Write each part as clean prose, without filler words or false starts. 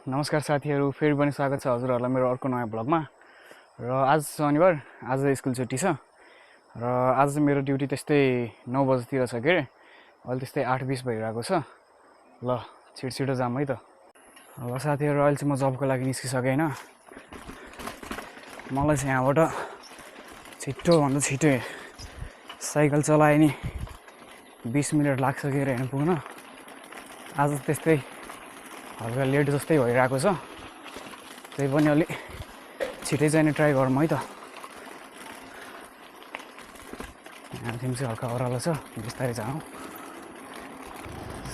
नमस्कार साथीहरू, फेरि पनि स्वागत छ हजुरहरूलाई मेरो अर्को नयाँ ब्लगमा। र आज शनिबार, आज स्कुल छुट्टी छ र आज चाहिँ मेरो ड्युटी त्यस्तै 9 बजेतिर छ के। अहिले त्यस्तै 8:20 भइरहेको छ। ल छिटो जाम है त। ल साथीहरू, अहिले चाहिँ म जबको लागि निस्किसकेँ हैन। मलाई चाहिँ यहाँबाट छिटोभन्दा छिटो साइकल चलाए नि 20 मिनट लाग्छ के रे हैन पुग्न। आज त्यस्तै हल्का लेट जस्तै भइरहेको छ, त्यही पनि अलि छिटै जाने ट्राई गरौँ है त। यहाँदेखि चाहिँ हल्का ओह्रालो छ, बिस्तारै जाउँ।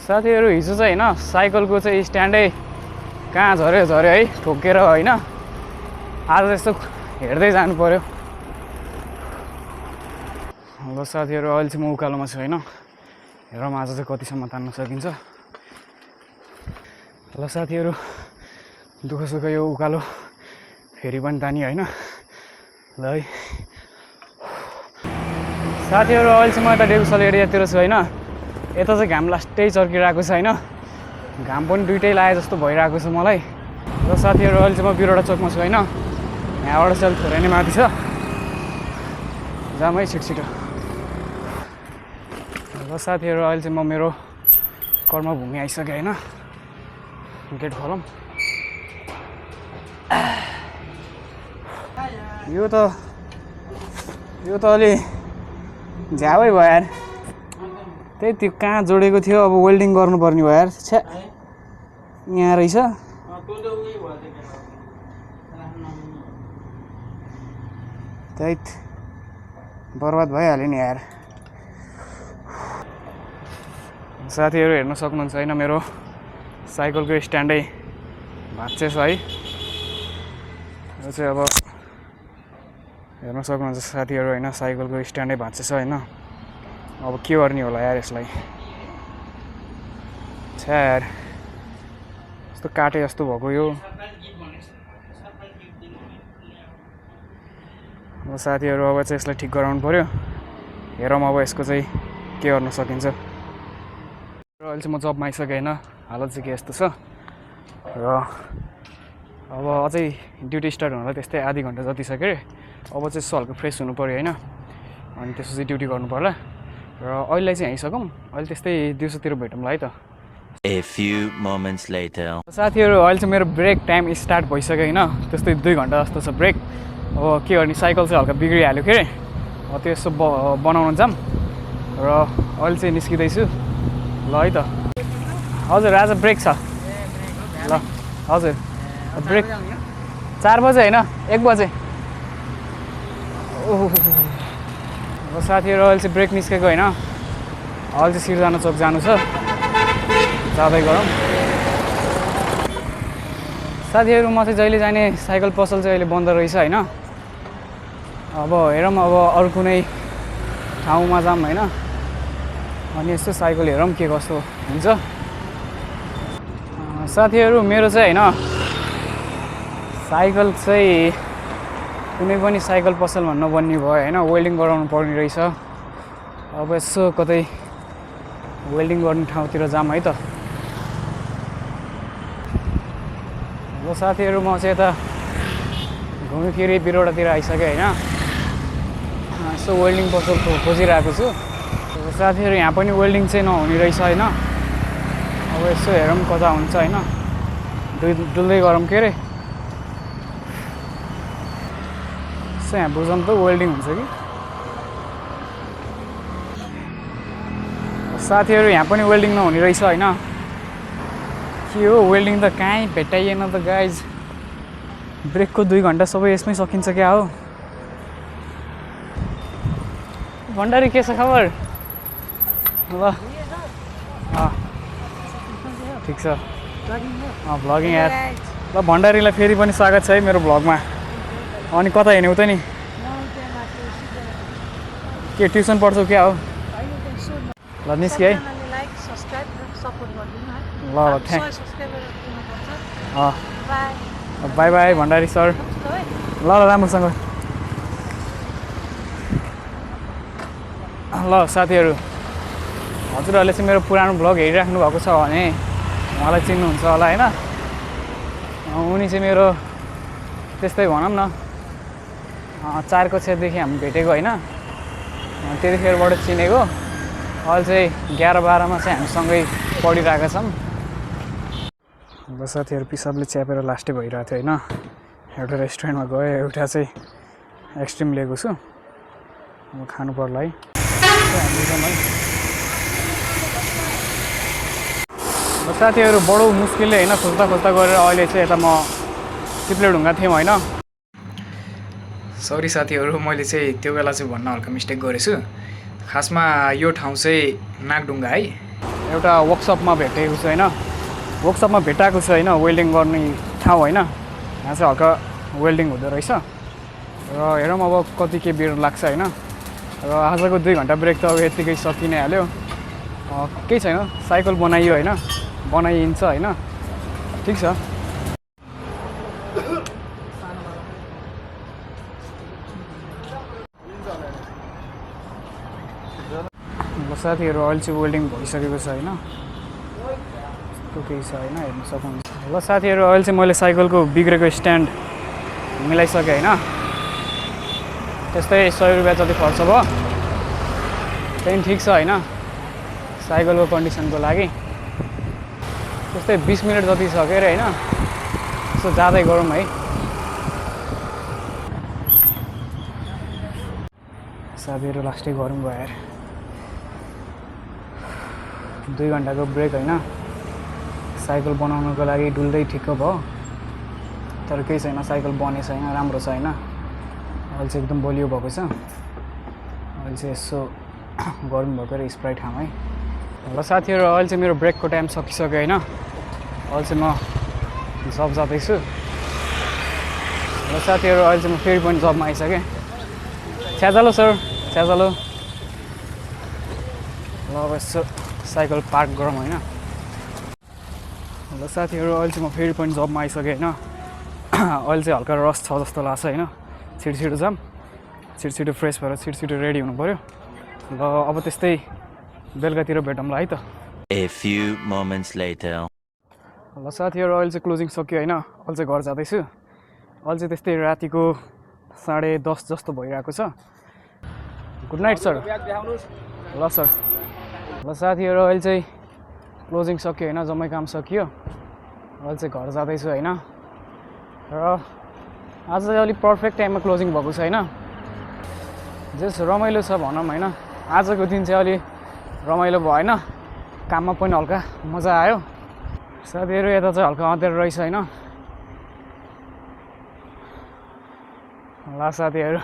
साथीहरू, हिजो चाहिँ होइन साइकलको चाहिँ स्ट्यान्डै कहाँ झऱ्यो है, ठोकेर होइन। आज यस्तो हेर्दै जानु पर्यो। ल साथीहरू, अहिले चाहिँ म उकालोमा छु होइन। हेरौँ आज चाहिँ कतिसम्म तान्न सकिन्छ। ल साथीहरू, दुःख सुख यो उकालो फेरि पनि तानी होइन। ल है साथीहरू, अहिले चाहिँ म यता डेकुसल एरियातिर छु होइन। यता चाहिँ घाम लास्टै चर्किरहेको छ होइन। घाम पनि दुइटै लाए जस्तो भइरहेको छ मलाई। ल साथीहरू, अहिले चाहिँ म बिरोडा चोकमा छु होइन। यहाँबाट चाहिँ थोरै नै माथि छ, जाम है छिटो। ल साथीहरू, अहिले चाहिँ म मेरो कर्मभूमि आइसकेँ होइन। गेट खोलौँ। यो त अलि झ्यावै भयो यार। त्यही त्यो कहाँ जोडेको थियो, अब वेल्डिङ गर्नुपर्ने भयो यार। छ्या, यहाँ रहेछ। त्यही बर्बाद भइहाल्यो नि यार। साथीहरू हेर्न सक्नुहुन्छ होइन, मेरो साइकलको स्ट्यान्डै भाँच्चिएछ है। यो चाहिँ अब हेर्न सक्नुहुन्छ साथीहरू होइन, साइकलको स्ट्यान्डै भाँच्चिएछ होइन। अब के गर्ने होला यार यसलाई। छ्या यार, यस्तो काटे जस्तो भएको यो। अब साथीहरू, अब चाहिँ यसलाई ठिक गराउनु पर्यो। हेरौँ अब यसको चाहिँ के गर्न सकिन्छ। र अहिले चाहिँ म जबमा आइसकेँ होइन। हालत चाहिँ के यस्तो छ र अब अझै ड्युटी स्टार्ट हुनलाई त्यस्तै आधी घन्टा जति छ के। अब चाहिँ यसो हल्का फ्रेस हुनु पऱ्यो होइन, अनि त्यसपछि ड्युटी गर्नु पर्ला। र अहिले चाहिँ आइसकौँ, अहिले त्यस्तै दिउँसोतिर भेटौँला है त। A few moments later. साथीहरू, अहिले चाहिँ मेरो ब्रेक टाइम स्टार्ट भइसक्यो होइन। त्यस्तै 2 घन्टा जस्तो छ ब्रेक। अब के गर्ने, साइकल चाहिँ हल्का बिग्रिहाल्यो के। अब त्यो यसो बनाउन जाम र अहिले चाहिँ निस्किँदैछु। ल है त। हजुर, आज ब्रेक छ। ल हजुर, ब्रेक 4 बजे होइन, 1 बजे। ओहो, अब साथीहरू अहिले चाहिँ ब्रेक निस्केको होइन। अहिले चाहिँ सिर्जना चोक जानु छ, जाँदै गरौँ। साथीहरू, म चाहिँ जहिले जाने साइकल पसल चाहिँ अहिले बन्द रहेछ होइन। अब हेरौँ, अब अरू कुनै ठाउँमा जाऊँ होइन। अनि यस्तो साइकल हेरौँ के कस्तो हुन्छ। साथीहरू, मेरो चाहिँ होइन साइकल चाहिँ कुनै पनि साइकल पसलमा नबन्ने भयो होइन। वेल्डिङ गराउनु पर्ने रहेछ। अब यसो कतै वेल्डिङ गर्ने ठाउँतिर जाम है त। ल साथीहरू, म चाहिँ यता घुमिफिरी बिरोडातिर आइसकेँ होइन। यसो वेल्डिङ पसल खोजिरहेको छु। साथीहरू, यहाँ पनि वेल्डिङ चाहिँ नहुने रहेछ होइन। अब यसो हेरौँ कता हुन्छ होइन। डुल्दै गरौँ के अरे। यसो यहाँ बुझौँ त वेल्डिङ हुन्छ कि। साथीहरू, यहाँ पनि वेल्डिङ नहुने रहेछ होइन। के हो, वेल्डिङ त कहीँ भेटाइएन त गाइज। ब्रेकको 2 घन्टा सबै यसमै सकिन्छ क्या हो। भण्डारी, के छ खबर? ल ठिक छ। भ्लगिङ यार। ल भण्डारीलाई फेरि पनि स्वागत छ है मेरो भ्लगमा। अनि कता हिँड्यौ त नि? के ट्युसन पढ्छौ क्या हो? ल निस्के है। ल thank. By by Bhandari sir. ल राम्रोसँग। ल साथीहरू, हजुरहरूले चाहिँ मेरो पुरानो भ्लग हेरिराख्नु भएको छ भने उहाँलाई चिन्नुहुन्छ होला हैन। उनी चाहिँ मेरो त्यस्तै भनौँ न 4 कक्षादेखि हामी भेटेको होइन, त्यतिखेरबाट चिनेको। अहिले चाहिँ 11-12मा चाहिँ हामीसँगै पढिरहेका छौँ। अब साथीहरू पिसाबले च्यापेर लास्टै भइरहेको थियो होइन। एउटा रेस्टुरेन्टमा गयो, एउटा चाहिँ एक्सट्रिम लिएको छु, अब खानु पर्ला है। अब साथीहरू बडो मुस्किलले होइन खोज्दा गरेर अहिले चाहिँ यता म चिप्लेढुङ्गा थियौँ होइन। सरी साथीहरू, मैले चाहिँ त्यो बेला चाहिँ भन्न हल्का मिस्टेक गरेछु। खासमा यो ठाउँ चाहिँ नागढुङ्गा है। एउटा वर्कसपमा भेटेको छु होइन, वर्कसपमा भेटाएको छु होइन, वेल्डिङ गर्ने ठाउँ होइन। यहाँ चाहिँ हल्का वेल्डिङ हुँदो रहेछ र हेरौँ अब कति के बेर लाग्छ होइन। र आजको 2 घन्टा ब्रेक त अब यत्तिकै सकि नै हाल्यो। केही छैन, साइकल बनाइयो होइन, बनाइन्छ होइन, ठिक छ। साथीहरू अहिले चाहिँ वेल्डिङ भइसकेको छ होइन, यस्तो केही छ होइन, हेर्नु सक्नुहुन्छ। ल साथीहरू, अहिले चाहिँ मैले साइकलको बिग्रेको स्ट्यान्ड मिलाइसकेँ होइन। त्यस्तै 100 रुपियाँ जति खर्च भयो, त्यहाँदेखि ठिक छ होइन साइकलको कन्डिसनको लागि। त्यस्तै 20 मिनट जति सक्यो अरे होइन, यसो जाँदै गरौँ है। साथीहरू लास्टै गरौँ भयो यार, 2 घन्टाको ब्रेक होइन। साइकल बनाउनको लागि डुल्दै ठिक्क भयो, तर केही छैन, साइकल बनेको छैन, राम्रो छ होइन। अहिले चाहिँ एकदम बलियो भएको छ। अहिले चाहिँ यसो गरौँ भएको र स्प्राइट खाऊँ है। ल साथीहरू, अहिले चाहिँ मेरो ब्रेकको टाइम सकिसक्यो होइन। अहिले चाहिँ म जब जाँदैछु। ल साथीहरू, अहिले चाहिँ म फेरि पनि जबमा आइसकेँ। छ्याजालो सर, छ्याजालो। ल अब यसो साइकल पार्क गरौँ होइन। ल साथीहरू, अहिले चाहिँ म फेरि पनि जबमा आइसकेँ होइन। अहिले चाहिँ हल्का रस छ जस्तो लाग्छ होइन। छिटो जाम, छिटो फ्रेस भएर छिटो रेडी हुनु पऱ्यो। ल अब त्यस्तै बेलुकातिर भेटौँला है त। A few moments later. ल साथीहरू, अहिले चाहिँ क्लोजिङ सक्यो होइन। अहिले चाहिँ घर जाँदैछु। अहिले चाहिँ त्यस्तै रातिको 10:30 जस्तो भइरहेको छ। Good night sir. ल सर। ल साथीहरू, अहिले चाहिँ क्लोजिङ सक्यो होइन, जम्मै काम सकियो। अहिले चाहिँ घर जाँदैछु होइन। र आज चाहिँ अलिक पर्फेक्ट टाइममा क्लोजिङ भएको छ होइन। जस रमाइलो छ भनौँ होइन। आजको दिन चाहिँ अलि रमाइलो भयो होइन, काममा पनि हल्का मजा आयो। साथीहरू, यता चाहिँ हल्का अँध्यारो रहेछ होइन। ल साथीहरू,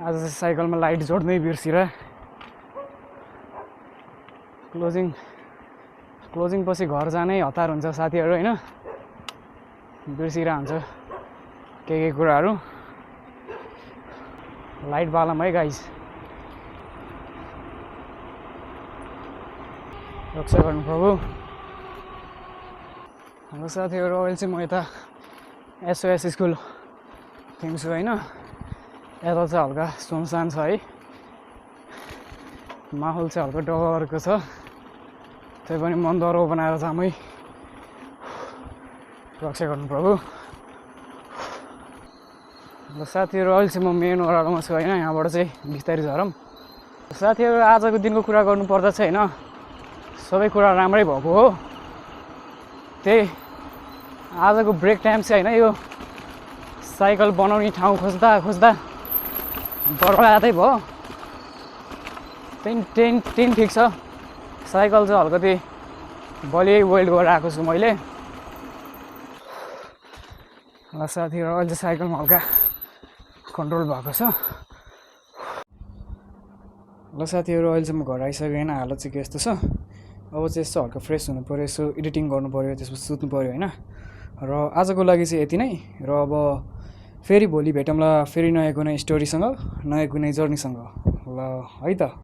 आज चाहिँ साइकलमा लाइट जोड्नै बिर्सिरहे। क्लोजिङ पछि घर जानै हतार हुन्छ साथीहरू होइन, बिर्सिरहेको हुन्छ के कुराहरू। लाइट बालम है गाइस, रक्षा गर्नु प्रभु। अब साथीहरू, अहिले चाहिँ म यता SOS स्कुल थिम्छु होइन। यता चाहिँ हल्का सुनसान छ है, माहौल चाहिँ हल्का डरको छ। त्यही पनि मन डरो बनाएर जाम है, रक्षा गर्नु प्रभु। ल साथीहरू, अहिले चाहिँ म मेन ओह्रालोमा छु होइन। यहाँबाट चाहिँ बिस्तारै झरौँ। साथीहरू, आजको दिनको कुरा गर्नुपर्दा चाहिँ होइन, सबै कुरा राम्रै भएको हो। त्यही आजको ब्रेक टाइम चाहिँ होइन, यो साइकल बनाउने ठाउँ खोज्दा बर्बादै भयो। त्यही ठिक छ, साइकल चाहिँ हल्कति बलियै वेल्ड गरेर आएको छु मैले। ल साथीहरू, अहिले चाहिँ साइकलमा हल्का कन्ट्रोल भएको छ। ल साथीहरू, अहिले चाहिँ म घर आइसकेँ होइन। हालत चाहिँ के यस्तो छ, अब चाहिँ यस्तो हल्का फ्रेस हुनु पऱ्यो, यसो एडिटिङ गर्नु पऱ्यो, त्यसपछि सुत्नु पऱ्यो होइन। र आजको लागि चाहिँ यति नै। र अब फेरि भोलि भेटौँला फेरि नयाँ कुनै स्टोरीसँग, नयाँ कुनै जर्नीसँग। ल है त।